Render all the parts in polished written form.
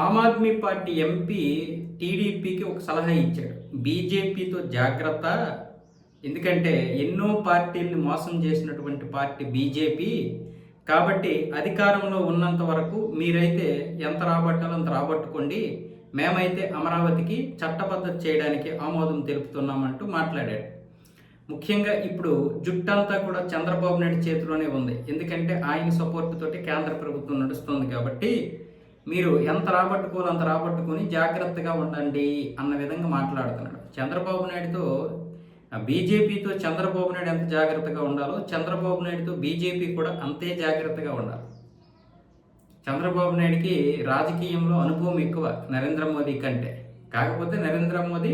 Aam Aadmi party MP టీడీపీకి ఒక సలహా ఇచ్చాడు. బీజేపీతో జాగ్రత్త, ఎందుకంటే ఎన్నో పార్టీల్ని మోసం చేసినటువంటి పార్టీ బీజేపీ. కాబట్టి అధికారంలో ఉన్నంత వరకు మీరైతే ఎంత రాబట్టాలో అంత రాబట్టుకోండి, మేమైతే అమరావతికి చట్టబద్ధత చేయడానికి ఆమోదం తెలుపుతున్నామంటూ మాట్లాడాడు. ముఖ్యంగా ఇప్పుడు జుట్టంతా కూడా చంద్రబాబు నాయుడు చేతిలోనే ఉంది. ఎందుకంటే ఆయన సపోర్ట్ తోటి కేంద్ర ప్రభుత్వం నడుస్తుంది. కాబట్టి మీరు ఎంత రాబట్టుకోవాలో అంత రాబట్టుకొని జాగ్రత్తగా ఉండండి అన్న విధంగా మాట్లాడుతున్నాడు. చంద్రబాబు నాయుడుతో బీజేపీతో చంద్రబాబు నాయుడు ఎంత జాగ్రత్తగా ఉండాలో చంద్రబాబు నాయుడుతో బీజేపీ కూడా అంతే జాగ్రత్తగా ఉండాలి. చంద్రబాబు నాయుడికి రాజకీయంలో అనుభవం ఎక్కువ నరేంద్ర మోదీ కంటే. కాకపోతే నరేంద్ర మోదీ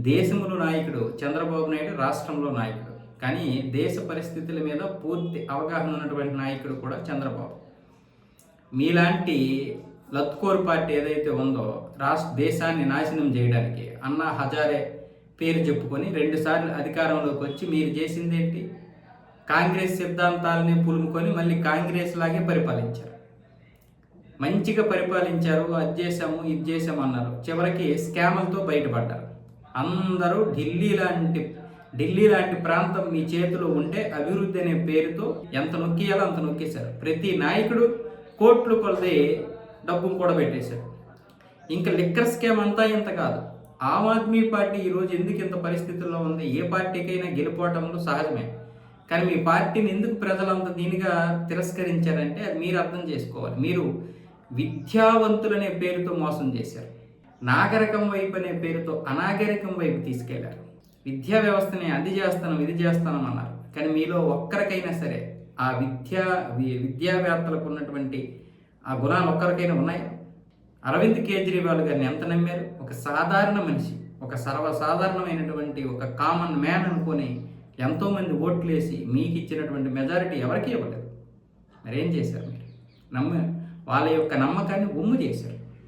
దేశంలో నాయకుడు, చంద్రబాబు నాయుడు రాష్ట్రంలో నాయకుడు. కానీ దేశ పరిస్థితుల మీద పూర్తి అవగాహన ఉన్నటువంటి నాయకుడు కూడా చంద్రబాబు. మీలాంటి లత్కోర్ పార్టీ ఏదైతే ఉందో దేశాన్ని నాశనం చేయడానికి అన్నా హజారే పేరు చెప్పుకొని 2 సార్లు అధికారంలోకి వచ్చి మీరు చేసింది ఏంటి? కాంగ్రెస్ సిద్ధాంతాలని పులుముకొని మళ్ళీ కాంగ్రెస్ లాగే పరిపాలించారు. మంచిగా పరిపాలించారు, అది చేసాము ఇది చేసాము అన్నారు. చివరికి స్కామ్లతో బయటపడ్డారు. అందరూ ఢిల్లీ లాంటి ప్రాంతం మీ చేతిలో ఉంటే అభివృద్ధి అనే పేరుతో ఎంత నొక్కియాలో అంత నొక్కేశారు. ప్రతి నాయకుడు కోట్లు కొలది డబ్బును కూడా పెట్టేశారు. ఇంకా లిక్కర్ స్కామ్ అంతా ఇంత కాదు. ఆమ్ ఆద్మీ పార్టీ ఈరోజు ఎందుకు ఇంత పరిస్థితుల్లో ఉంది? ఏ పార్టీకైనా గెలిపోవటంలో సహజమే. కానీ మీ పార్టీని ఎందుకు ప్రజలంత దీనిగా తిరస్కరించారంటే అది మీరు అర్థం చేసుకోవాలి. మీరు విద్యావంతులనే పేరుతో మోసం చేశారు. నాగరికం వైపు అనే పేరుతో అనాగరికం వైపు తీసుకెళ్లారు. విద్యా వ్యవస్థని అది చేస్తాను ఇది చేస్తాను అన్నారు. కానీ మీలో ఒక్కరికైనా సరే ఆ విద్యావేత్తలకు ఉన్నటువంటి ఆ గుణాలు ఒక్కరికైనా ఉన్నాయా? అరవింద్ కేజ్రీవాల్ గారిని ఎంత నమ్మారు? ఒక సాధారణ మనిషి, ఒక సర్వసాధారణమైనటువంటి ఒక కామన్ మ్యాన్ అనుకొని ఎంతోమంది ఓట్లు వేసి మీకు ఇచ్చినటువంటి మెజారిటీ ఎవరికీ ఇవ్వలేదు. మరేం చేశారు? మీరు వాళ్ళ యొక్క నమ్మకాన్ని ఒమ్ము చేశారు.